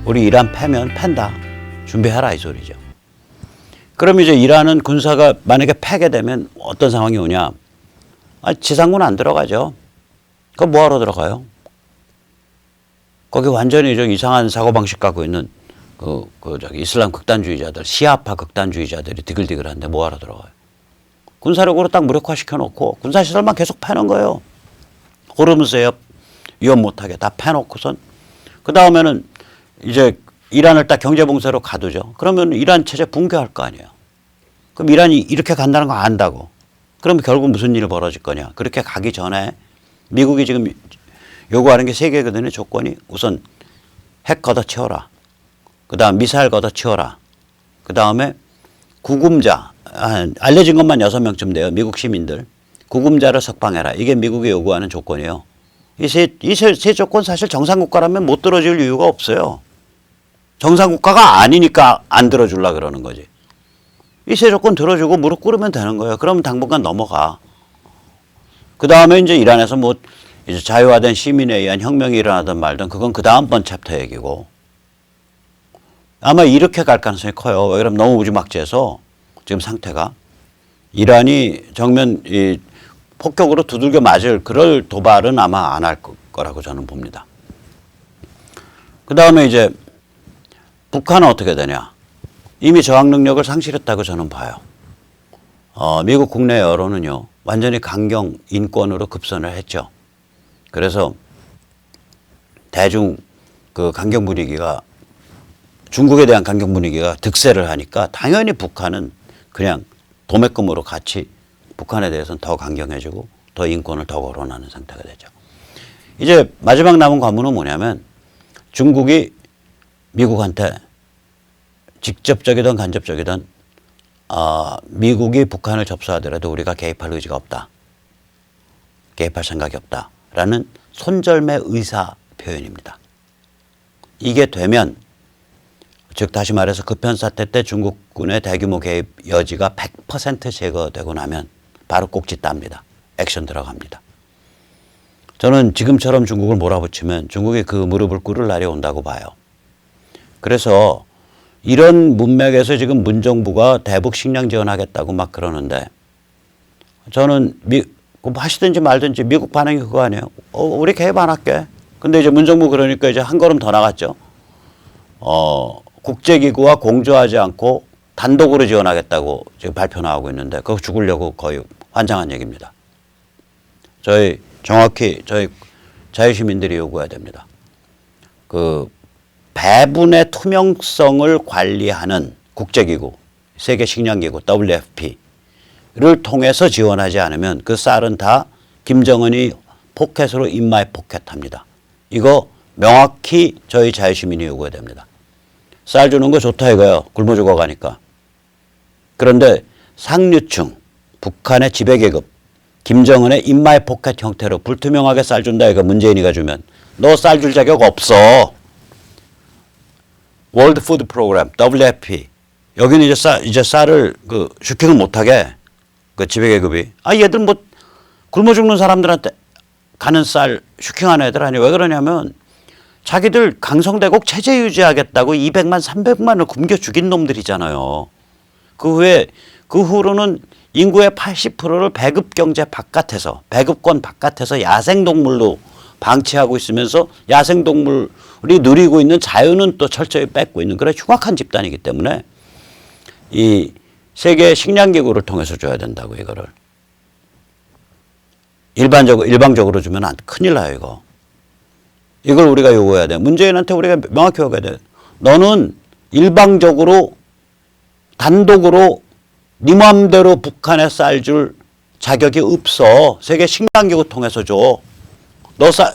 우리 이란 패면 팬다. 준비해라 이 소리죠. 그럼 이제 이란은 군사가 만약에 패게 되면 어떤 상황이 오냐. 지상군 안 들어가죠. 그럼 뭐하러 들어가요? 거기 완전히 좀 이상한 사고방식 갖고 있는 이슬람 극단주의자들, 시아파 극단주의자들이 디글디글한데 뭐하러 들어가요? 군사력으로 딱 무력화시켜 놓고 군사시설만 계속 패는 거예요. 호르무즈 해협 위협 못하게 다 패놓고선 그 다음에는 이제 이란을 딱 경제봉쇄로 가두죠. 그러면 이란 체제 붕괴할 거 아니에요. 그럼 이란이 이렇게 간다는 거 안다고. 그럼 결국 무슨 일이 벌어질 거냐. 그렇게 가기 전에 미국이 지금 요구하는 게 세 개거든요. 조건이. 우선 핵 걷어치워라. 그 다음 미사일 걷어치워라. 그 다음에 구금자. 알려진 것만 6명쯤 돼요. 미국 시민들. 구금자를 석방해라. 이게 미국이 요구하는 조건이에요. 이 세 조건 사실 정상국가라면 못 들어줄 이유가 없어요. 정상국가가 아니니까 안 들어주려고 그러는 거지. 이 세 조건 들어주고 무릎 꿇으면 되는 거예요. 그러면 당분간 넘어가. 그 다음에 이제 이란에서 뭐 이제 자유화된 시민에 의한 혁명이 일어나든 말든 그건 그 다음번 챕터 얘기고. 아마 이렇게 갈 가능성이 커요. 왜 그러면 너무 무지막지해서 지금 상태가 이란이 정면 폭격으로 두들겨 맞을 그럴 도발은 아마 안 할 거라고 저는 봅니다. 그 다음에 이제 북한은 어떻게 되냐. 이미 저항 능력을 상실했다고 저는 봐요. 미국 국내 여론은요. 완전히 강경 인권으로 급선을 했죠. 그래서 대중 그 강경 분위기가 중국에 대한 강경 분위기가 득세를 하니까 당연히 북한은 그냥 도매금으로 같이 북한에 대해서는 더 강경해지고 더 인권을 더 거론하는 상태가 되죠. 이제 마지막 남은 관문은 뭐냐면 중국이 미국한테 직접적이든 간접적이든 미국이 북한을 접수하더라도 우리가 개입할 의지가 없다. 개입할 생각이 없다라는 손절매 의사 표현입니다. 이게 되면 즉 다시 말해서 급현 사태 때 중국군의 대규모 개입 여지가 100% 제거되고 나면 바로 꼭지 땁니다. 액션 들어갑니다. 저는 지금처럼 중국을 몰아붙이면 중국이 그 무릎을 꿇을 날이 온다고 봐요. 그래서 이런 문맥에서 지금 문정부가 대북 식량 지원하겠다고 막 그러는데 저는 뭐 하시든지 말든지 미국 반응이 그거 아니에요. 우리 개입 안 할게. 근데 이제 문정부 그러니까 이제 한 걸음 더 나갔죠. 국제기구와 공조하지 않고 단독으로 지원하겠다고 지금 발표 나오고 있는데 그거 죽으려고 거의 환장한 얘기입니다. 정확히 저희 자유시민들이 요구해야 됩니다. 그 배분의 투명성을 관리하는 국제기구, 세계식량기구 WFP를 통해서 지원하지 않으면 그 쌀은 다 김정은이 포켓으로 인마에 포켓합니다. 이거 명확히 저희 자유시민이 요구해야 됩니다. 쌀 주는 거 좋다 이거예요. 굶어 죽어가니까. 그런데 상류층, 북한의 지배계급, 김정은의 인마의 포켓 형태로 불투명하게 쌀 준다 이거 문재인이가 주면 너 쌀 줄 자격 없어. 월드 푸드 프로그램 WFP 여기는 이제 쌀을 슈킹을 못하게 그 지배계급이 얘들 뭐 굶어 죽는 사람들한테 가는 쌀 슈킹하는 애들 아니에요. 왜 그러냐면 자기들 강성대국 체제 유지하겠다고 200만 300만을 굶겨 죽인 놈들이잖아요. 그 후로는 인구의 80%를 배급경제 바깥에서 배급권 바깥에서 야생동물로 방치하고 있으면서 야생동물이 누리고 있는 자유는 또 철저히 뺏고 있는 그런 흉악한 집단이기 때문에 이 세계 식량기구를 통해서 줘야 된다고 이거를. 일방적으로 주면 큰일 나요 이거. 이걸 우리가 요구해야 돼. 문재인한테 우리가 명확히 요구해야 돼. 너는 일방적으로 단독으로 네 맘대로 북한에 쌀 줄 자격이 없어. 세계 식량기구 통해서 줘.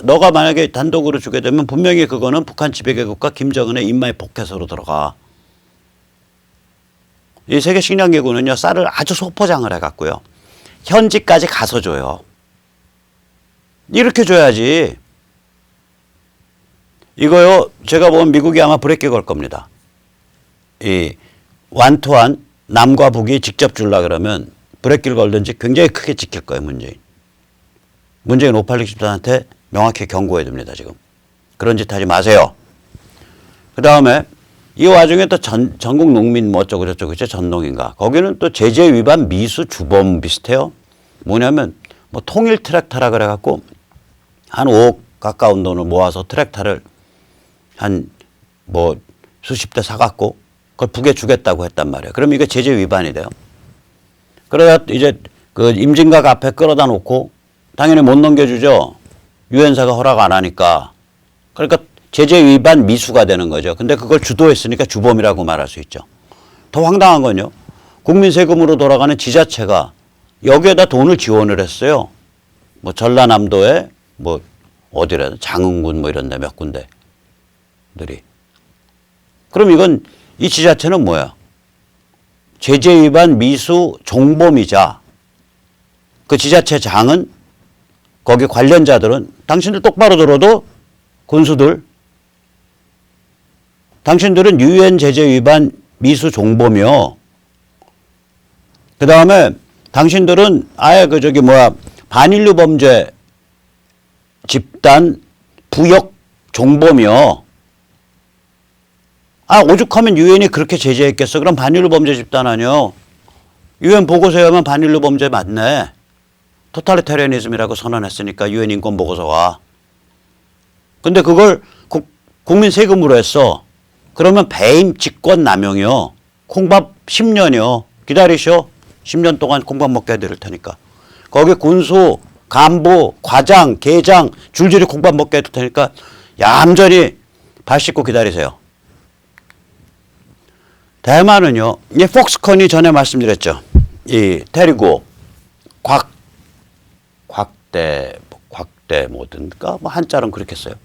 너가 만약에 단독으로 주게 되면 분명히 그거는 북한 지배계급과 김정은의 인마의 포켓으로 들어가. 이 세계 식량기구는요 쌀을 아주 소포장을 해갖고요 현지까지 가서 줘요. 이렇게 줘야지. 이거요 제가 보면 미국이 아마 브레이크 걸 겁니다. 이 완투한 남과 북이 직접 주려 그러면 브레이크를 걸든지 굉장히 크게 지킬 거예요 문재인. 문재인 586 집단한테 명확히 경고해 둡니다 지금. 그런 짓 하지 마세요. 그 다음에 이 와중에 또 전국 농민 뭐 어쩌고 저쩌고 있죠. 전농인가. 거기는 또 제재 위반 미수 주범 비슷해요. 뭐냐면 뭐 통일 트랙터라 그래갖고 한 5억 가까운 돈을 모아서 트랙터를 한 뭐 수십 대 사갖고 그걸 북에 주겠다고 했단 말이에요. 그럼 이게 제재 위반이 돼요. 그러다 이제 그 임진각 앞에 끌어다 놓고 당연히 못 넘겨주죠. 유엔사가 허락 안 하니까. 그러니까 제재 위반 미수가 되는 거죠. 근데 그걸 주도했으니까 주범이라고 말할 수 있죠. 더 황당한 건요. 국민 세금으로 돌아가는 지자체가 여기에다 돈을 지원을 했어요. 뭐 전라남도에 뭐 어디라 장흥군 뭐 이런 데 몇 군데들이. 그럼 이건 이 지자체는 뭐야? 제재 위반 미수 종범이자 그 지자체장은 거기 관련자들은 당신들 똑바로 들어도 군수들 당신들은 유엔 제재 위반 미수 종범이요. 그 다음에 당신들은 아예 그 저기 뭐야 반인류 범죄 집단 부역 종범이요. 아, 오죽하면 유엔이 그렇게 제재했겠어. 그럼 반인류 범죄 집단 아니요. 유엔 보고서에 하면 반인류 범죄 맞네. 토탈리테리아니즘이라고 선언했으니까 유엔 인권 보고서가. 근데 그걸 국민 세금으로 했어. 그러면 배임 직권 남용이요. 콩밥 10년이요. 기다리셔. 10년 동안 콩밥 먹게 해드릴 테니까. 거기 군수, 간부, 과장, 계장 줄줄이 콩밥 먹게 해줄 테니까 얌전히 발 씻고 기다리세요. 대만은요. 이 폭스콘이 전에 말씀드렸죠. 이 테리고 곽대 뭐든가 뭐 한자로는 그렇게 써요.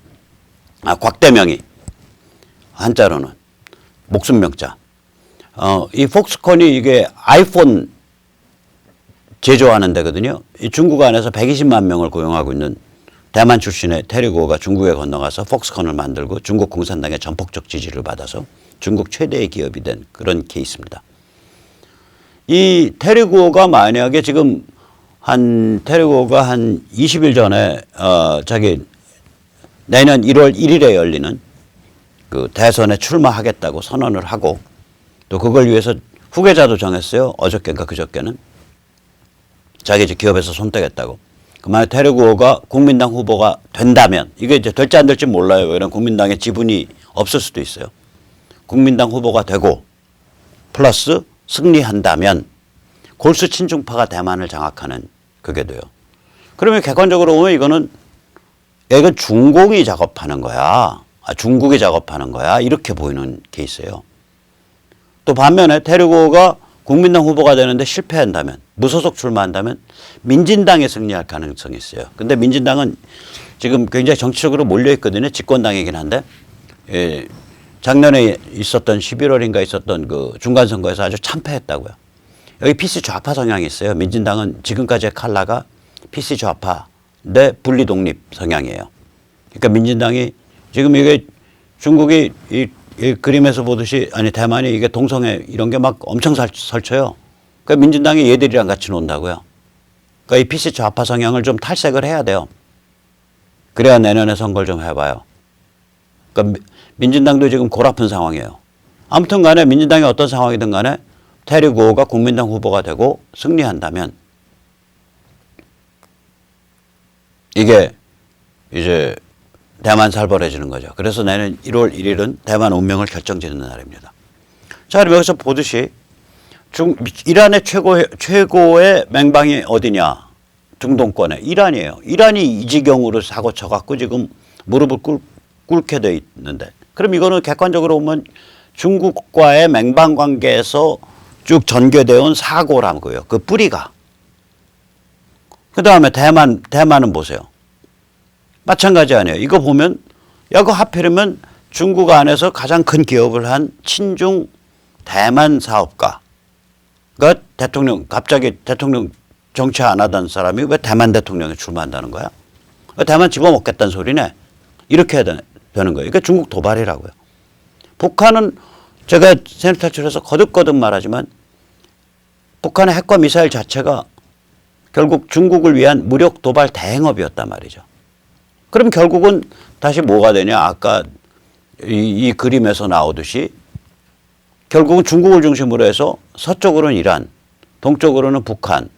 아, 곽대명이 한자로는 목숨명자. 이 폭스콘이 이게 아이폰 제조하는 데거든요. 이 중국 안에서 120만 명을 고용하고 있는 대만 출신의 테리고가 중국에 건너가서 폭스콘을 만들고 중국 공산당의 전폭적 지지를 받아서 중국 최대의 기업이 된 그런 케이스입니다. 이 테리고가 만약에 지금 테리고가 한 20일 전에 자기 내년 1월 1일에 열리는 그 대선에 출마하겠다고 선언을 하고 또 그걸 위해서 후계자도 정했어요. 어저께인가 그저께는. 자기 이제 기업에서 손 떼겠다고. 만약 테리고가 국민당 후보가 된다면 이게 이제 될지 안 될지 몰라요. 이런 국민당의 지분이 없을 수도 있어요. 국민당 후보가 되고 플러스 승리한다면 골수 친중파가 대만을 장악하는 그게 돼요. 그러면 객관적으로 보면 이건 중공이 작업하는 거야. 중국이 작업하는 거야. 이렇게 보이는 케이스예요. 또 반면에 테리고가 국민당 후보가 되는데 실패한다면 무소속 출마한다면 민진당에 승리할 가능성이 있어요. 근데 민진당은 지금 굉장히 정치적으로 몰려 있거든요. 집권당이긴 한데 작년에 있었던 11월인가 있었던 그 중간선거에서 아주 참패했다고요. 여기 PC 좌파 성향이 있어요. 민진당은 지금까지의 칼라가 PC 좌파 내 분리 독립 성향이에요. 그러니까 민진당이 지금 이게 중국이 이 그림에서 보듯이 아니 대만이 이게 동성애 이런 게 막 엄청 설쳐요. 그러니까 민진당이 얘들이랑 같이 논다고요. 그러니까 이 PC 좌파 성향을 좀 탈색을 해야 돼요. 그래야 내년에 선거를 좀 해봐요. 그러니까 민진당도 지금 골아픈 상황이에요. 아무튼 간에 민진당이 어떤 상황이든 간에 테리고가 국민당 후보가 되고 승리한다면 이게 이제 대만 살벌해지는 거죠. 그래서 내년 1월 1일은 대만 운명을 결정짓는 날입니다. 자, 그럼 여기서 보듯이 이란의 최고의 맹방이 어디냐? 중동권에 이란이에요. 이란이 이 지경으로 사고 쳐갖고 지금 무릎을 꿇게 돼 있는데 그럼 이거는 객관적으로 보면 중국과의 맹방 관계에서 쭉 전개되어 온 사고라고요. 그 뿌리가. 그 다음에 대만은 보세요. 마찬가지 아니에요. 이거 보면 이거 하필이면 중국 안에서 가장 큰 기업을 한 친중 대만 사업가가 갑자기 대통령 정치 안 하던 사람이 왜 대만 대통령에 출마한다는 거야? 대만 집어먹겠다는 소리네. 이렇게 해야 되는 거예요. 이게 중국 도발이라고요. 북한은 제가 세뇌탈출해서 거듭거듭 말하지만 북한의 핵과 미사일 자체가 결국 중국을 위한 무력 도발 대행업이었단 말이죠. 그럼 결국은 다시 뭐가 되냐? 아까 이 그림에서 나오듯이 결국은 중국을 중심으로 해서 서쪽으로는 이란, 동쪽으로는 북한,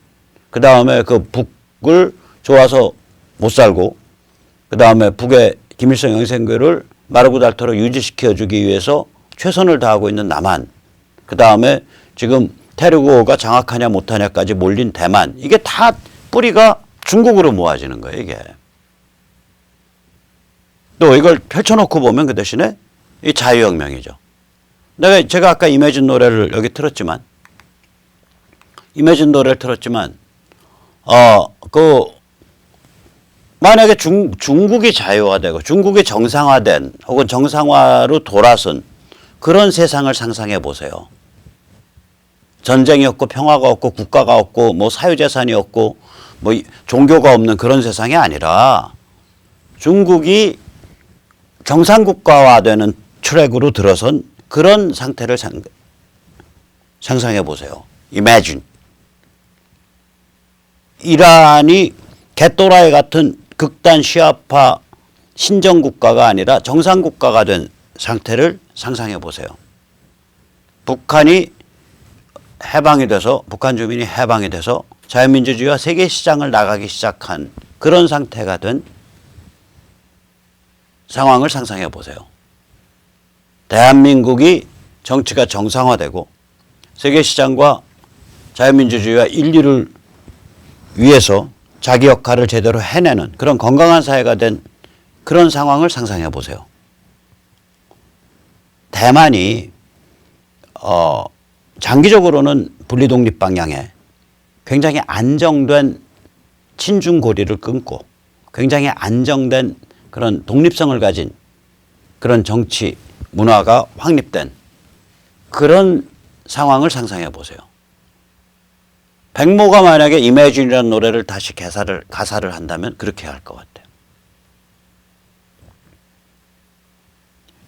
그 다음에 그 북을 좋아서 못 살고, 그 다음에 북의 김일성 영생교를 마르고달토로 유지시켜주기 위해서 최선을 다하고 있는 남한, 그 다음에 지금 태르고가 장악하냐 못하냐까지 몰린 대만, 이게 다 뿌리가 중국으로 모아지는 거예요, 이게. 또 이걸 펼쳐놓고 보면 그 대신에 이 자유혁명이죠. 제가 아까 이매진 노래를 여기 틀었지만, 만약에 중국이 자유화되고 중국이 정상화된 혹은 정상화로 돌아선 그런 세상을 상상해 보세요. 전쟁이 없고 평화가 없고 국가가 없고 뭐 사유재산이 없고 뭐 종교가 없는 그런 세상이 아니라 중국이 정상국가화되는 트랙으로 들어선 그런 상태를 상상해 보세요. Imagine. 이란이 개또라이 같은 극단 시아파 신정국가가 아니라 정상국가가 된 상태를 상상해 보세요. 북한이 해방이 돼서, 북한 주민이 해방이 돼서 자유민주주의와 세계시장을 나가기 시작한 그런 상태가 된 상황을 상상해 보세요. 대한민국이 정치가 정상화되고 세계시장과 자유민주주의와 인류를 위해서 자기 역할을 제대로 해내는 그런 건강한 사회가 된 그런 상황을 상상해 보세요. 대만이 장기적으로는 분리독립 방향에 굉장히 안정된 친중고리를 끊고 굉장히 안정된 그런 독립성을 가진 그런 정치 문화가 확립된 그런 상황을 상상해 보세요. 백모가 만약에 이매진이라는 노래를 다시 가사를 한다면 그렇게 할 것 같아요.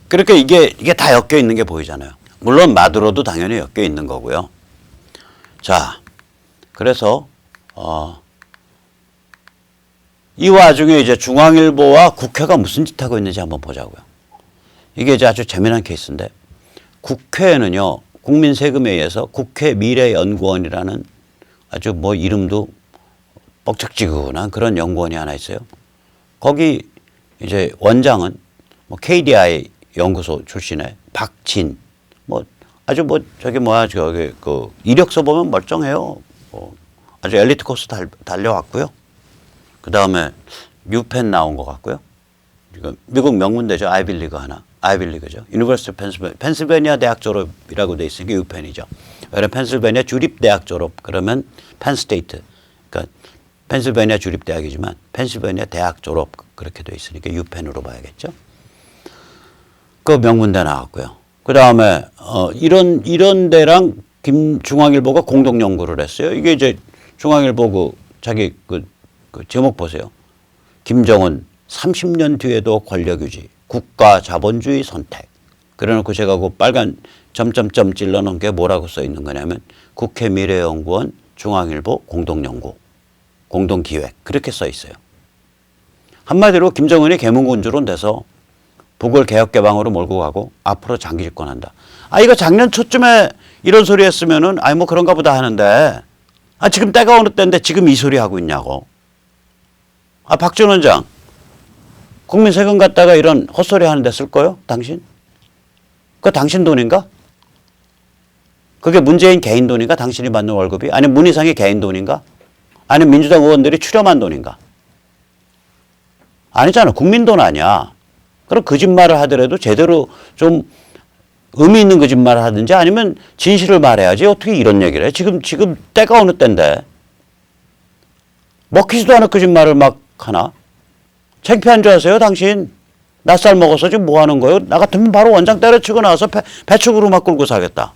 그러니까 이게 다 엮여 있는 게 보이잖아요. 물론 마두로도 당연히 엮여 있는 거고요. 자, 그래서 이 와중에 이제 중앙일보와 국회가 무슨 짓 하고 있는지 한번 보자고요. 이게 이제 아주 재미난 케이스인데, 국회에는요, 국민 세금에 의해서 국회 미래연구원이라는 아주 뭐 이름도 뻑적지근한 그런 연구원이 하나 있어요. 거기 이제 원장은 뭐 KDI 연구소 출신의 박진, 뭐 아주 뭐 저기 그 이력서 보면 멀쩡해요. 아주 엘리트 코스 달려왔고요. 그 다음에 뉴펜 나온 것 같고요. 미국 명문대죠. 아이빌리그죠. 유니버시티 펜실베니아 대학 졸업이라고 돼 있으니까 유펜이죠. 왜냐면 펜실베니아 주립대학 졸업 그러면 펜스테이트, 그러니까 펜실베니아 주립대학이지만 펜실베니아 대학 졸업 그렇게 돼 있으니까 유펜으로 봐야겠죠. 그 명문대 나왔고요. 그 다음에 이런 데랑 중앙일보가 공동 연구를 했어요. 이게 이제 중앙일보 자기 그 제목 보세요. 김정은 30년 뒤에도 권력 유지, 국가 자본주의 선택. 그래놓고 제가 그 빨간 점점점 찔러놓은 게 뭐라고 써 있는 거냐면 국회 미래연구원 중앙일보 공동연구, 공동기획 그렇게 써 있어요. 한마디로 김정은이 개몽군주론 돼서 북을 개혁개방으로 몰고 가고 앞으로 장기 집권한다. 이거 작년 초쯤에 이런 소리 했으면은 뭐 그런가 보다 하는데 지금 때가 어느 때인데 지금 이 소리 하고 있냐고. 박준 원장, 국민 세금 갖다가 이런 헛소리 하는데 쓸 거요? 당신? 그거 당신 돈인가? 그게 문재인 개인 돈인가? 당신이 받는 월급이? 아니면 문희상의 개인 돈인가? 아니면 민주당 의원들이 출연한 돈인가? 아니잖아. 국민 돈 아니야. 그럼 거짓말을 하더라도 제대로 좀 의미 있는 거짓말을 하든지 아니면 진실을 말해야지. 어떻게 이런 얘기를 해? 지금 때가 어느 때인데. 먹히지도 않을 거짓말을 막 하나? 창피한 줄 아세요, 당신? 낯살 먹어서 지금 뭐 하는 거예요? 나 같으면 바로 원장 때려치고 나와서 배축으로 막 끌고 사겠다.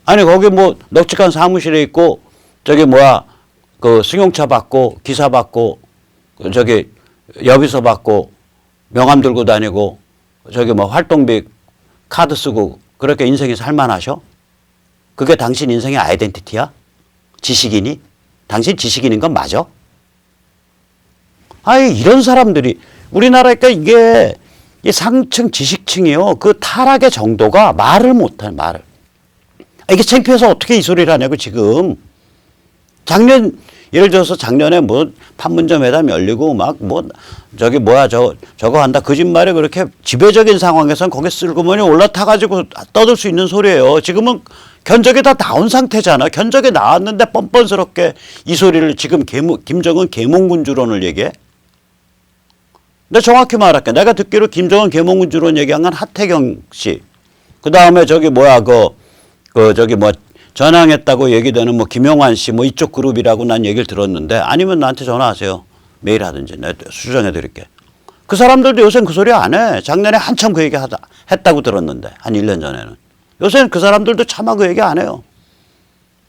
아니, 거기 뭐 넉직한 사무실에 있고, 그 승용차 받고, 기사 받고, 여비서 받고, 명함 들고 다니고, 뭐 활동비 카드 쓰고, 그렇게 인생이 살만하셔? 그게 당신 인생의 아이덴티티야? 지식인이? 당신 지식인인 건 맞아? 이런 사람들이, 우리나라니까 이게 이 상층 지식층이요. 그 타락의 정도가 말을 못해, 말을. 이게 창피해서 어떻게 이 소리를 하냐고, 지금. 예를 들어서 작년에 뭐 판문점 회담 열리고 막 뭐 저기 뭐야 저거 한다 거짓말이 그렇게 지배적인 상황에선 거기 쓸고머니 올라타가지고 떠들 수 있는 소리예요. 지금은 견적이 다 나온 상태잖아. 견적이 나왔는데 뻔뻔스럽게 이 소리를 지금 김정은 계몽군주론을 얘기해. 근데 정확히 말할게. 내가 듣기로 김정은 계몽군주론 얘기한 건 하태경 씨. 그 다음에 저기 뭐야 저기 뭐 전향했다고 얘기되는 뭐 김용환 씨 뭐 이쪽 그룹이라고 난 얘기를 들었는데 아니면 나한테 전화하세요. 메일 하든지 내가 수정해 드릴게. 그 사람들도 요새는 그 소리 안 해. 작년에 한참 그 얘기 했다고 들었는데 한 1년 전에는. 요새는 그 사람들도 차마 그 얘기 안 해요.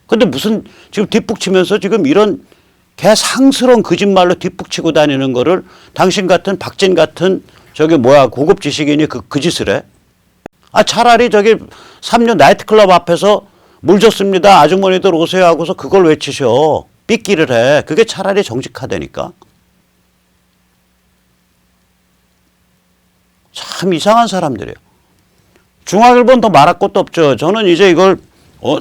근데 무슨 지금 뒷북치면서 지금 이런 개상스러운 거짓말로 뒷북치고 다니는 거를 당신 같은 박진 같은 저기 뭐야 고급 지식인이 그 짓을 해? 아 차라리 저기 3년 나이트클럽 앞에서 물 줬습니다. 아주머니들 오세요 하고서 그걸 외치셔. 삐끼를 해. 그게 차라리 정직하다니까. 참 이상한 사람들이에요. 중앙일보는 더 말할 것도 없죠. 저는 이제 이걸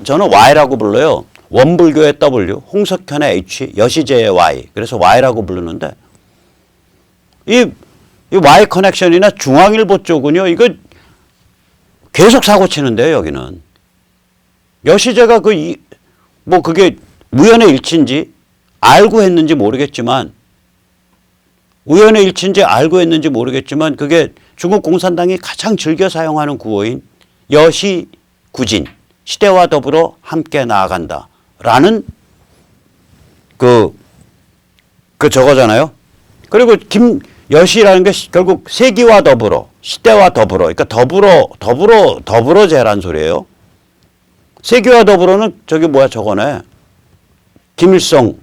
저는 Y라고 불러요. 원불교의 W, 홍석현의 H, 여시제의 Y. 그래서 Y라고 부르는데 이 Y 커넥션이나 중앙일보 쪽은요. 이거 계속 사고 치는데요. 여기는. 여시제가 뭐 그게 우연의 일치인지 알고 했는지 모르겠지만 우연의 일치인지 알고 했는지 모르겠지만 그게 중국 공산당이 가장 즐겨 사용하는 구호인 여시구진 시대와 더불어 함께 나아간다라는 그 저거잖아요. 그리고 여시라는 게 결국 세기와 더불어 시대와 더불어 그러니까 더불어제란 소리예요. 세계와 더불어는 저기 뭐야 저거네. 김일성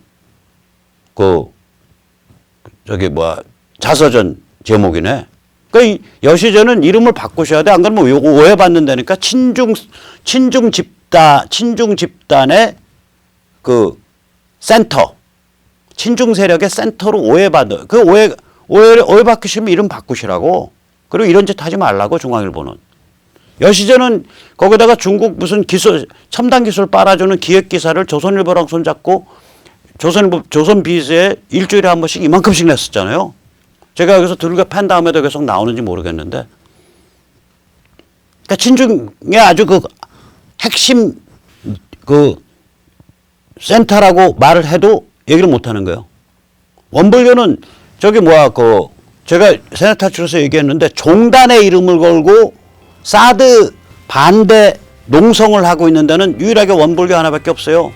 저기 뭐야 자서전 제목이네. 그러니까 여시제는 이름을 바꾸셔야 돼. 안 그러면 요거 오해받는다니까. 친중 집단의 그 센터. 친중 세력의 센터로 오해받는. 그 오해받으시면 이름 바꾸시라고. 그리고 이런 짓 하지 말라고 중앙일보는. 여시제는 거기다가 중국 무슨 첨단 기술 빨아주는 기획 기사를 조선일보랑 손잡고 조선비즈에 일주일에 한 번씩 이만큼씩 냈었잖아요. 제가 여기서 들게 판 다음에도 계속 나오는지 모르겠는데. 그러니까 친중의 아주 그 핵심 그 센터라고 말을 해도 얘기를 못 하는 거예요. 원불교는 저기 뭐야 제가 세네탈출에서 얘기했는데 종단의 이름을 걸고 사드 반대 농성을 하고 있는 데는 유일하게 원불교 하나밖에 없어요.